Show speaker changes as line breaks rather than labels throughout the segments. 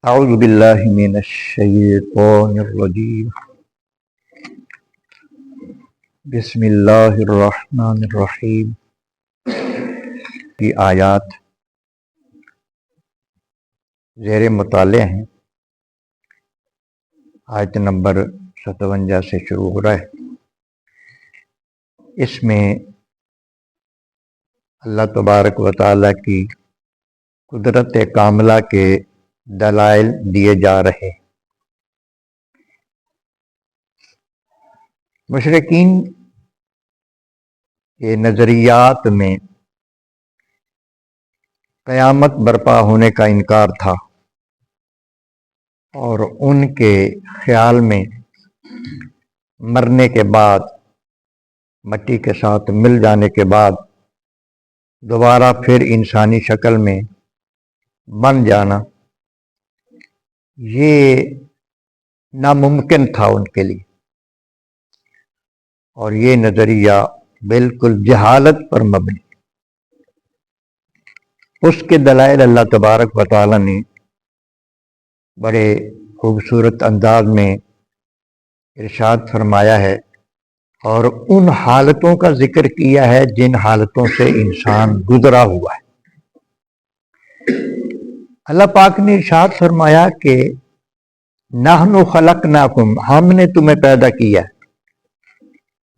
اعوذ باللہ من الشیطان الرجیم بسم اللہ الرحمن الرحیم کی آیات زیر مطالعہ ہیں۔ آیت نمبر 57 سے شروع ہو رہا ہے۔ اس میں اللہ تبارک و تعالیٰ کی قدرت کاملہ کے دلائل دیے جا رہے۔ مشرکین کے نظریات میں قیامت برپا ہونے کا انکار تھا، اور ان کے خیال میں مرنے کے بعد، مٹی کے ساتھ مل جانے کے بعد دوبارہ پھر انسانی شکل میں بن جانا یہ ناممکن تھا ان کے لیے، اور یہ نظریہ بالکل جہالت پر مبنی۔ اس کے دلائل اللہ تبارک و تعالی نے بڑے خوبصورت انداز میں ارشاد فرمایا ہے، اور ان حالتوں کا ذکر کیا ہے جن حالتوں سے انسان گزرا ہوا ہے۔ اللہ پاک نے ارشاد فرمایا کہ نحن خلقناکم، ہم نے تمہیں پیدا کیا۔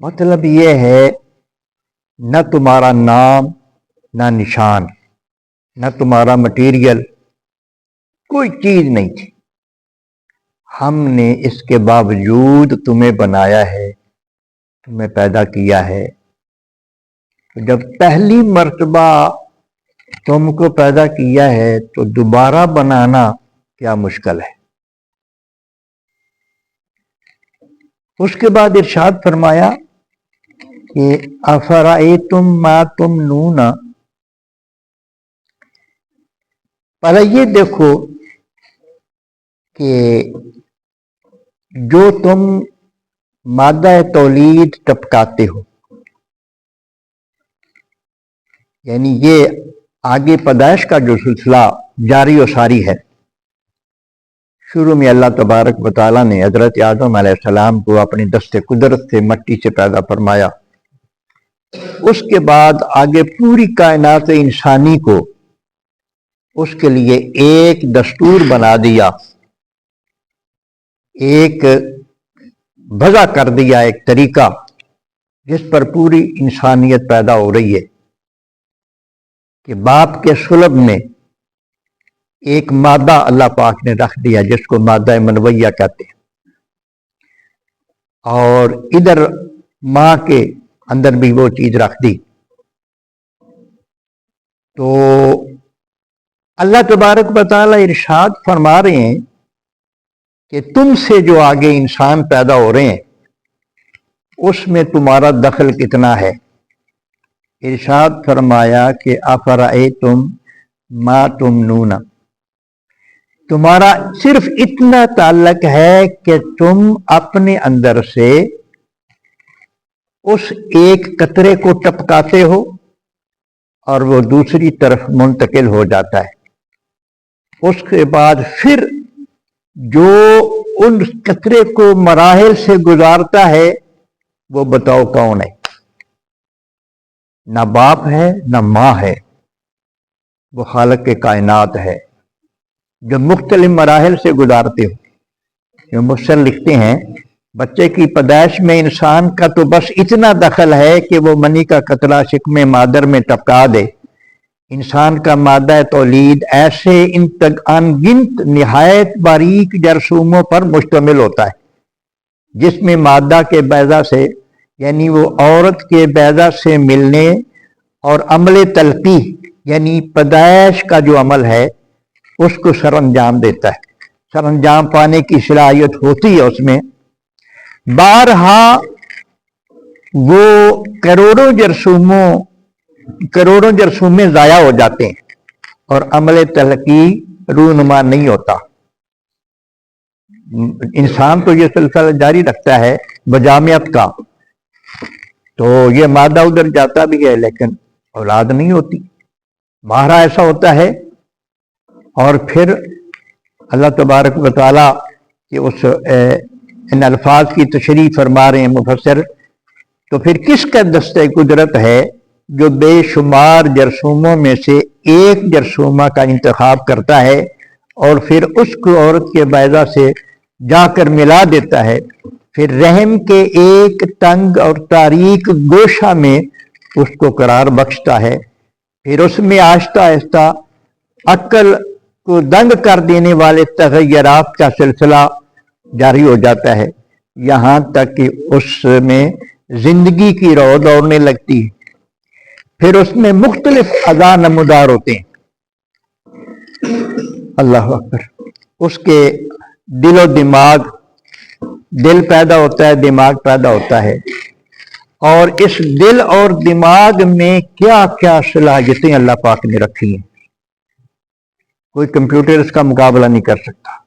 مطلب یہ ہے نہ تمہارا نام، نہ نشان، نہ تمہارا مٹیریل، کوئی چیز نہیں تھی، ہم نے اس کے باوجود تمہیں بنایا ہے، تمہیں پیدا کیا ہے۔ جب پہلی مرتبہ تم کو پیدا کیا ہے تو دوبارہ بنانا کیا مشکل ہے۔ اس کے بعد ارشاد فرمایا کہ افرأیتم ما تمنون، پہلے یہ دیکھو کہ جو تم مادہ تولید ٹپکاتے ہو، یعنی یہ آگے پیدائش کا جو سلسلہ جاری و ساری ہے۔ شروع میں اللہ تبارک و تعالیٰ نے حضرت آدم علیہ السلام کو اپنی دست قدرت سے مٹی سے پیدا فرمایا۔ اس کے بعد آگے پوری کائنات انسانی کو اس کے لیے ایک دستور بنا دیا، ایک وضع کر دیا، ایک طریقہ جس پر پوری انسانیت پیدا ہو رہی ہے، کہ باپ کے صلب میں ایک مادہ اللہ پاک نے رکھ دیا جس کو مادہ منویہ کہتے ہیں، اور ادھر ماں کے اندر بھی وہ چیز رکھ دی۔ تو اللہ تبارک و تعالی ارشاد فرما رہے ہیں کہ تم سے جو آگے انسان پیدا ہو رہے ہیں اس میں تمہارا دخل کتنا ہے۔ ارشاد فرمایا کہ افرأیتم ما تمنون، تمہارا صرف اتنا تعلق ہے کہ تم اپنے اندر سے اس ایک قطرے کو ٹپکاتے ہو اور وہ دوسری طرف منتقل ہو جاتا ہے۔ اس کے بعد پھر جو ان قطرے کو مراحل سے گزارتا ہے وہ بتاؤ کون ہے۔ نہ باپ ہے نہ ماں ہے، وہ خالق کائنات ہے جو مختلف مراحل سے گزارتے ہو۔ جو مفسر لکھتے ہیں بچے کی پیدائش میں انسان کا تو بس اتنا دخل ہے کہ وہ منی کا قطرہ شکم مادر میں ٹپکا دے۔ انسان کا مادہ تولید ایسے انگنت نہایت باریک جرثوموں پر مشتمل ہوتا ہے، جس میں مادہ کے بیضہ سے، یعنی وہ عورت کے بیضہ سے ملنے اور عمل تلقیح یعنی پیدائش کا جو عمل ہے اس کو سر انجام دیتا ہے۔ سر انجام پانے کی صلاحیت ہوتی ہے اس میں۔ بارہا وہ کروڑوں جرثومے ضائع ہو جاتے ہیں اور عمل تلقیح رونما نہیں ہوتا۔ انسان تو یہ سلسلہ جاری رکھتا ہے بجامعت کا، تو یہ مادہ ادھر جاتا بھی ہے لیکن اولاد نہیں ہوتی۔ مہرا ایسا ہوتا ہے، اور پھر अल्लाह तबारक व तआला कि उस इन अल्फाज की तशरीह फरमा रहे हैं मुफस्सिर, तो फिर किसका दस्ते कुदरत है जो बेशुमार जरसूमों में से एक जरसूमा का इंतखाब करता है और फिर उसको औरत के बैदा से जाकर मिला देता है, फिर रहम के एक तंग और तारीक गोशा में उसको करार बख्शता है, फिर उसमें आहिस्ता आहिस्ता अक्ल को दंग कर देने वाले तगय्यरात का सिलसिला जारी हो जाता है, यहाँ तक कि उसमें जिंदगी की रौ दौड़ने लगती है। फिर उसमें मुख्तलिफ अज़ा नमूदार होते हैं। अल्लाह अकबर। उसके दिलो दिमाग, दिल पैदा होता है, दिमाग पैदा होता है, और इस दिल और दिमाग में क्या क्या सलाहियतें अल्लाह पाक ने रखी हैं, कोई कंप्यूटर इसका मुकाबला नहीं कर सकता।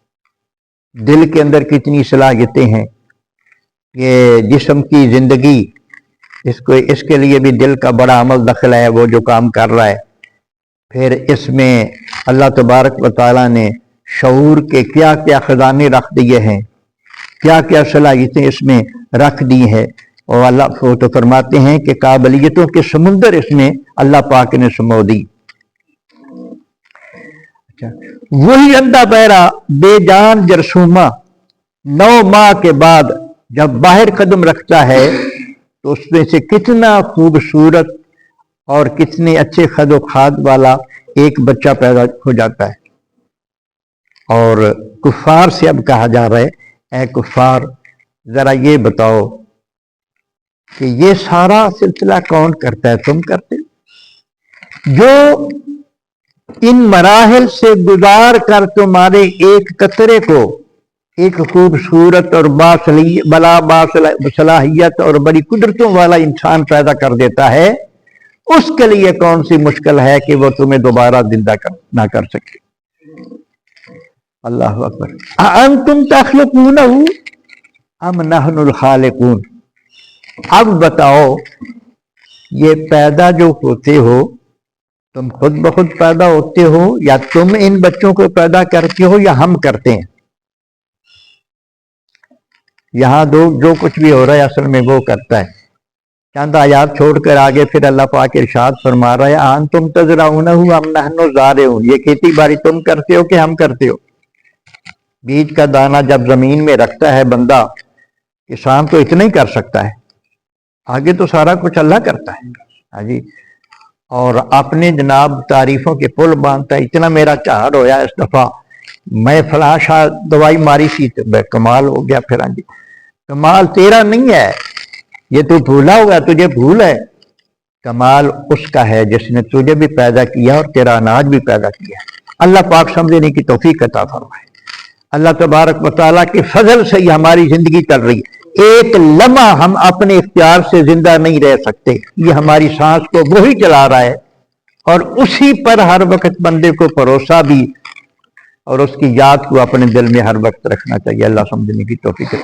दिल के अंदर कितनी सलाहियतें हैं, ये जिस्म की जिंदगी, इसके लिए भी दिल का बड़ा अमल दखल है, वो जो काम कर रहा है। फिर इसमें अल्लाह तबारक व तआला ने शऊर के क्या क्या खजाने रख दिए हैं, क्या क्या सलाहियतें इसमें रख दी है, और अल्लाह को तो फरमाते हैं कि काबिलियतों के समुंदर इसमें अल्लाह पाक ने समो दी। वही अंधा बहरा बेजान जरसूमा 9 माह के बाद जब बाहर कदम रखता है तो उसमें से कितना खूबसूरत और कितने अच्छे खदो खाद वाला एक बच्चा पैदा हो जाता है। और कुफार से अब कहा जा रहा है, ऐ कुफार जरा ये बताओ कि ये सारा सिलसिला कौन करता है? तुम करते हो। जो इन मराहिल से गुजार कर तुम्हारे एक कतरे को एक खूबसूरत और बासलाहियत और बड़ी कुदरतों वाला इंसान पैदा कर देता है, उसके लिए कौन सी मुश्किल है कि वो तुम्हें दोबारा जिंदा ना कर सके। अल्लाह अकबर। अंतुम तख्लुकूनहु अम नहनुल खालिकून। अब बताओ, ये पैदा जो होते हो तुम खुद ब खुद पैदा होते हो, या तुम इन बच्चों को पैदा करते हो, या हम करते हैं? यहां जो कुछ भी हो रहा है असल में वो करता है। चंद आयात छोड़कर आगे फिर अल्लाह पाक इरशाद फरमा रहा है, आन तुम तज़रऊनहु अम नहनु ज़ारिऊन। ये खेती बाड़ी तुम करते हो कि हम करते हो? बीज का दाना जब जमीन में रखता है बंदा, किसान तो इतना ही कर सकता है, आगे तो सारा कुछ अल्लाह करता है। हाँ जी। और अपने जनाब तारीफों के पुल बांधता है, इतना मेरा चार होया इस दफा, मैं फलां शाह दवाई मारी थी तो कमाल हो गया। फिर हाँ जी, कमाल तेरा नहीं है, ये तू भूला हुआ, तुझे भूल है। कमाल उसका है जिसने तुझे भी पैदा किया और तेरा अनाज भी पैदा किया। अल्लाह पाक समझने की तौफीक अता फरमाए। अल्लाह तबारक व तआला के फजल से ही हमारी जिंदगी चल रही है। एक लम्हा हम अपने इख्तियार से जिंदा नहीं रह सकते, ये हमारी सांस को वही चला रहा है, और उसी पर हर वक्त बंदे को भरोसा भी और उसकी याद को अपने दिल में हर वक्त रखना चाहिए। अल्लाह समझने की तौफीक।